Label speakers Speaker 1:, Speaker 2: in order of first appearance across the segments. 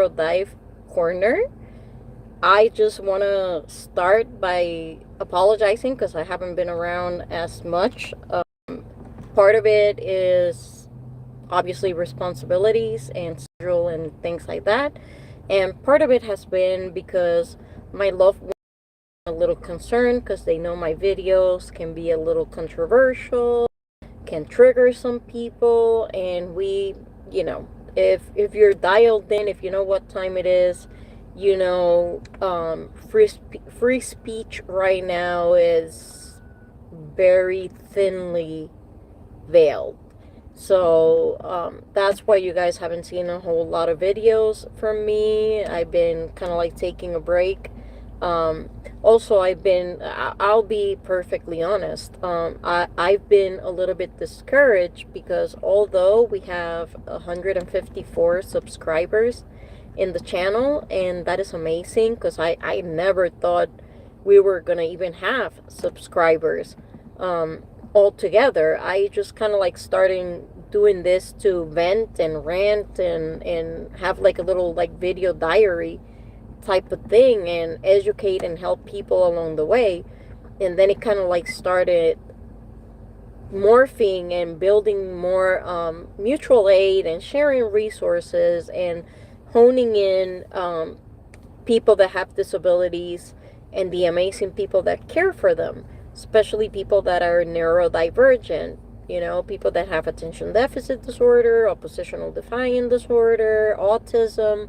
Speaker 1: Neurodive Corner. I just want to start by apologizing because I haven't been around as much. Part of it is obviously responsibilities and schedule and things like that. And part of it has been because my loved ones are a little concerned because they know my videos can be a little controversial, can trigger some people, and if you're dialed in, if you know what time it is, free speech right now is very thinly veiled. So that's why you guys haven't seen a whole lot of videos from me. I've been kind of like taking a break. Also, I'll be perfectly honest, I've been a little bit discouraged because although we have 154 subscribers in the channel, and that is amazing because I never thought we were gonna even have subscribers altogether. I just kind of like starting doing this to vent and rant and have like a little like video diary type of thing and educate and help people along the way. And then it kind of like started morphing and building more mutual aid and sharing resources and honing in people that have disabilities and the amazing people that care for them, especially people that are neurodivergent, people that have attention deficit disorder, oppositional defiant disorder, autism,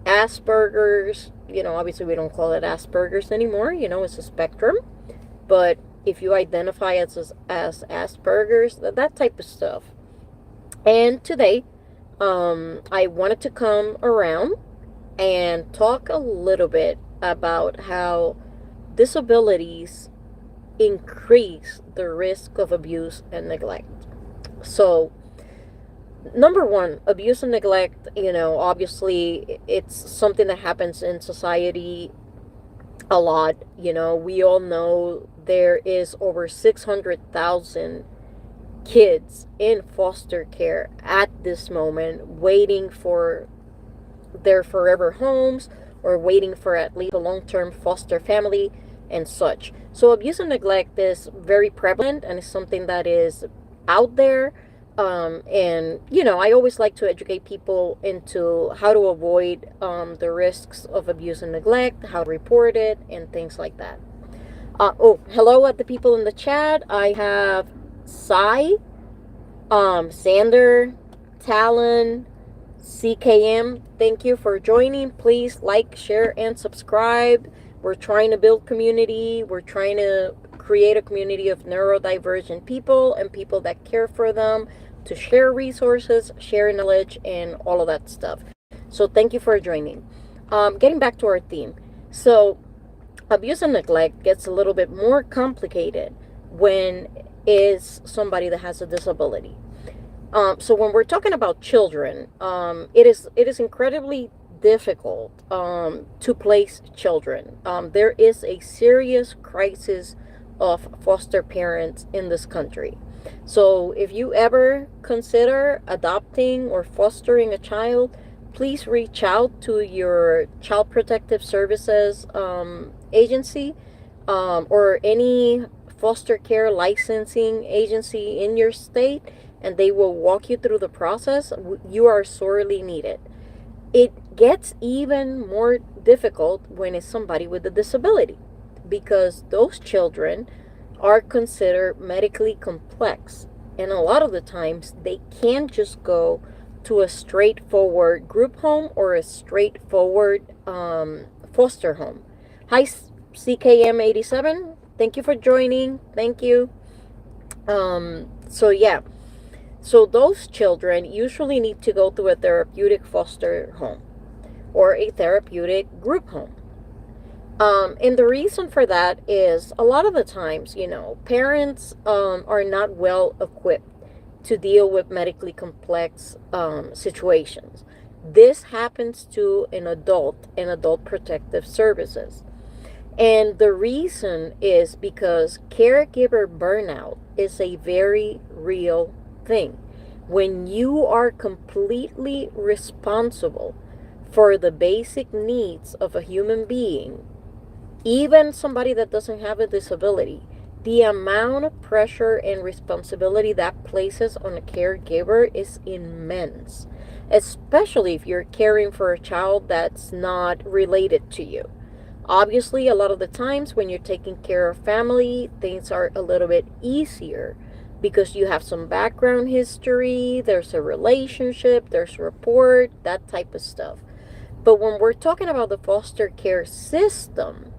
Speaker 1: Asperger's. Obviously we don't call it Asperger's anymore, it's a spectrum. But if you identify as Asperger's, that type of stuff. And today, I wanted to come around and talk a little bit about how disabilities increase the risk of abuse and neglect. So, number one, abuse and neglect, obviously it's something that happens in society a lot. We all know there is over 600,000 kids in foster care at this moment, waiting for their forever homes or waiting for at least a long-term foster family and such. So abuse and neglect is very prevalent and is something that is out there. And I always like to educate people into how to avoid the risks of abuse and neglect, how to report it, and things like that. Hello at the people in the chat. I have Sai, Sander, Talon, CKM. Thank you for joining. Please like, share, and subscribe. We're trying to build community. We're trying to create a community of neurodivergent people and people that care for them, to share resources, share knowledge, and all of that stuff. So thank you for joining. Getting back to our theme. So abuse and neglect gets a little bit more complicated when is somebody that has a disability. So when we're talking about children, it is incredibly difficult to place children. There is a serious crisis of foster parents in this country. So if you ever consider adopting or fostering a child, please reach out to your Child Protective Services agency or any foster care licensing agency in your state, and they will walk you through the process. You are sorely needed. It gets even more difficult when it's somebody with a disability, because those children are considered medically complex, and a lot of the times they can't just go to a straightforward group home or a straightforward foster home. Hi, CKM87. Thank you for joining. Thank you. So those children usually need to go through a therapeutic foster home or a therapeutic group home. And the reason for that is a lot of the times, parents are not well equipped to deal with medically complex situations. This happens to an adult in adult protective services. And the reason is because caregiver burnout is a very real thing. When you are completely responsible for the basic needs of a human being, even somebody that doesn't have a disability, the amount of pressure and responsibility that places on a caregiver is immense, especially if you're caring for a child that's not related to you. Obviously, a lot of the times when you're taking care of family, things are a little bit easier because you have some background history, there's a relationship, there's rapport, that type of stuff. But when we're talking about the foster care system,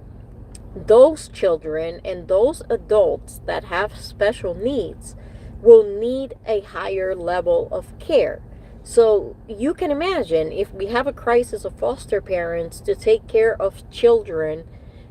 Speaker 1: those children and those adults that have special needs will need a higher level of care. So you can imagine if we have a crisis of foster parents to take care of children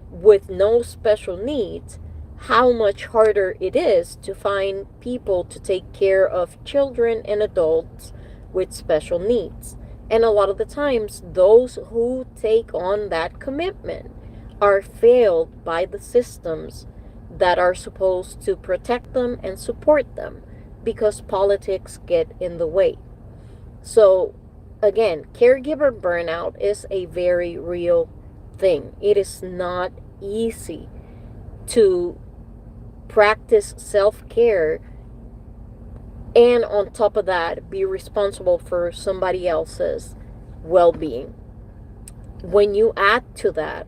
Speaker 1: with no special needs, how much harder it is to find people to take care of children and adults with special needs. And a lot of the times, those who take on that commitment are failed by the systems that are supposed to protect them and support them because politics get in the way. So again, caregiver burnout is a very real thing. It is not easy to practice self-care and on top of that be responsible for somebody else's well-being. When you add to that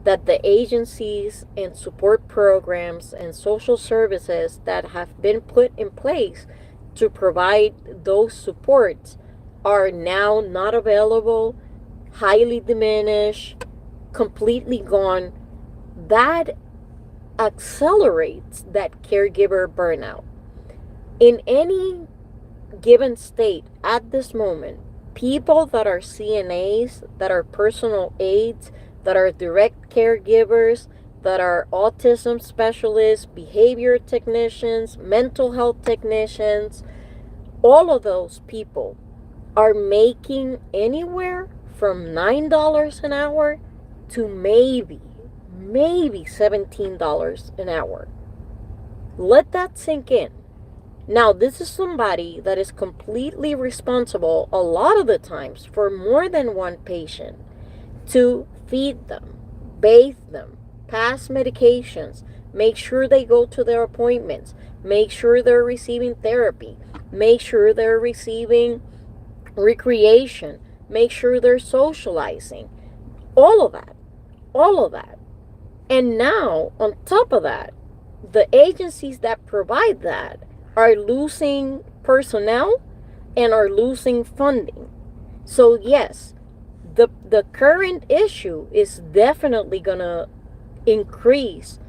Speaker 1: the agencies and support programs and social services that have been put in place to provide those supports are now not available, highly diminished, completely gone, that accelerates that caregiver burnout. In any given state at this moment, people that are CNAs, that are personal aides, that are direct caregivers, that are autism specialists, behavior technicians, mental health technicians, all of those people are making anywhere from $9 an hour to maybe $17 an hour. Let that sink in. Now, this is somebody that is completely responsible a lot of the times for more than one patient to feed them, bathe them, pass medications, make sure they go to their appointments, make sure they're receiving therapy, make sure they're receiving recreation, make sure they're socializing, all of that. And now, on top of that, the agencies that provide that are losing personnel and are losing funding. So yes, the current issue is definitely going to increase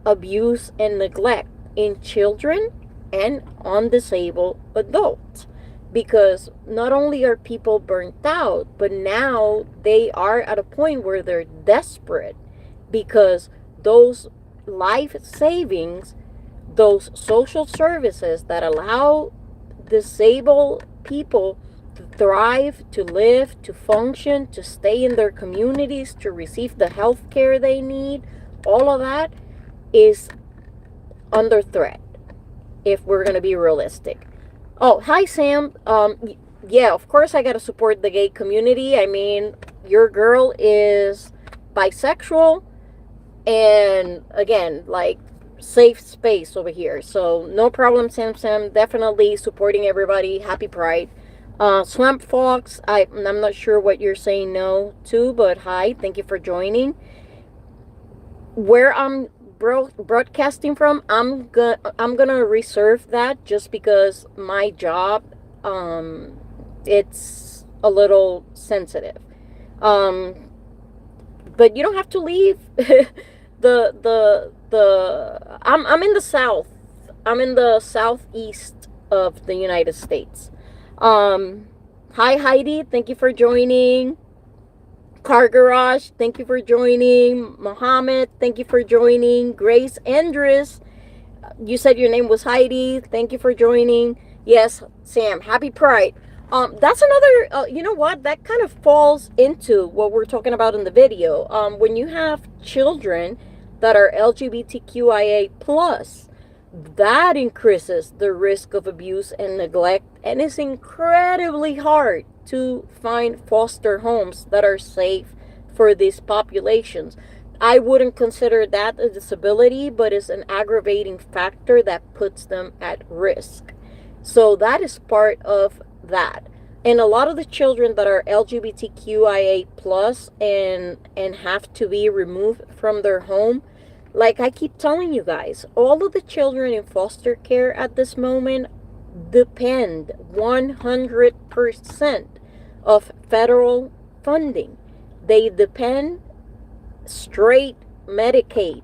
Speaker 1: abuse and neglect in children and on disabled adults, because not only are people burnt out, but now they are at a point where they're desperate because those life savings, those social services that allow disabled people to thrive, to live, to function, to stay in their communities, to receive the health care they need, all of that is under threat if we're going to be realistic. Oh, hi, Sam. Yeah, of course I got to support the gay community. I mean, your girl is bisexual, and again, like, safe space over here. So no problem, Sam. Definitely supporting everybody. Happy Pride. Swamp Fox, I'm not sure what you're saying no to, but hi, thank you for joining. Where I'm broadcasting from, I'm gonna reserve that just because my job, it's a little sensitive. But you don't have to leave. I'm in the south. I'm in the southeast of the United States. Hi Heidi, thank you for joining. Car Garage, thank you for joining. Mohammed, thank you for joining. Grace Andres, you said your name was Heidi, thank you for joining. Yes, Sam, happy Pride. That's another, you know what, that kind of falls into what we're talking about in the video. When you have children that are LGBTQIA+, that increases the risk of abuse and neglect, and it's incredibly hard to find foster homes that are safe for these populations. I wouldn't consider that a disability, but it's an aggravating factor that puts them at risk. So that is part of that. And a lot of the children that are LGBTQIA plus and have to be removed from their home, like I keep telling you guys, all of the children in foster care at this moment depend 100% of federal funding. They depend straight Medicaid.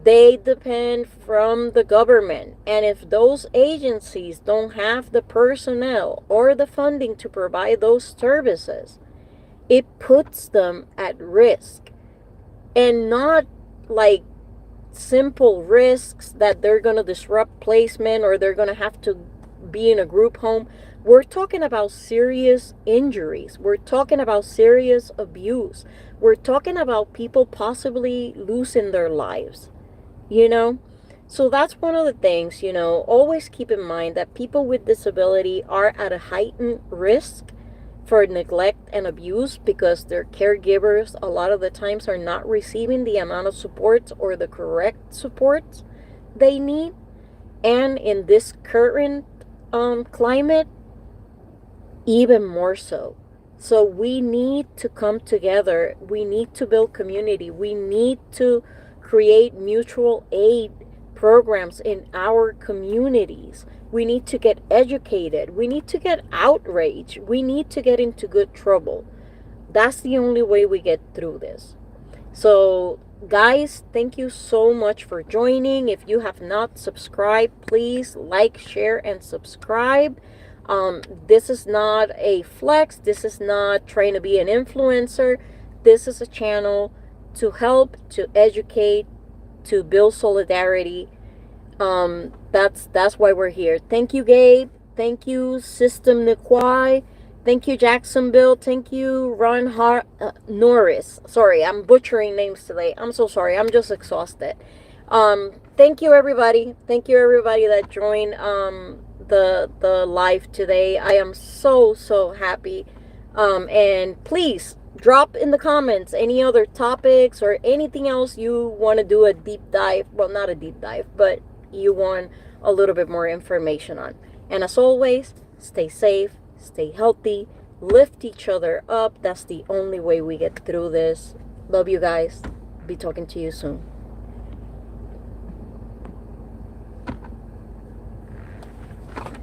Speaker 1: They depend from the government. And if those agencies don't have the personnel or the funding to provide those services, it puts them at risk. And not like simple risks that they're going to disrupt placement or they're going to have to be in a group home. We're talking about serious injuries. We're talking about serious abuse. We're talking about people possibly losing their lives, you know? So that's one of the things, you know, always keep in mind that people with disability are at a heightened risk for neglect and abuse because their caregivers a lot of the times are not receiving the amount of supports or the correct supports they need. And in this current climate, even more so. So we need to come together. We need to build community. We need to create mutual aid programs in our communities. We need to get educated. We need to get outraged. We need to get into good trouble. That's the only way we get through this. So guys, thank you so much for joining. If you have not subscribed, please like, share, and subscribe. This is not a flex. This is not trying to be an influencer. This is a channel to help, to educate, to build solidarity. That's why we're here. Thank you, Gabe. Thank you, System Nikwai. Thank you, Jacksonville. Thank you, Ron Norris. Sorry, I'm butchering names today. I'm so sorry. I'm just exhausted. Thank you, everybody. Thank you, everybody that joined the live today. I am so happy. And please drop in the comments any other topics or anything else you want to do a deep dive. Well, not a deep dive, but you want a little bit more information on. And as always, stay safe, stay healthy, lift each other up. That's the only way we get through this. Love you guys. Be talking to you soon.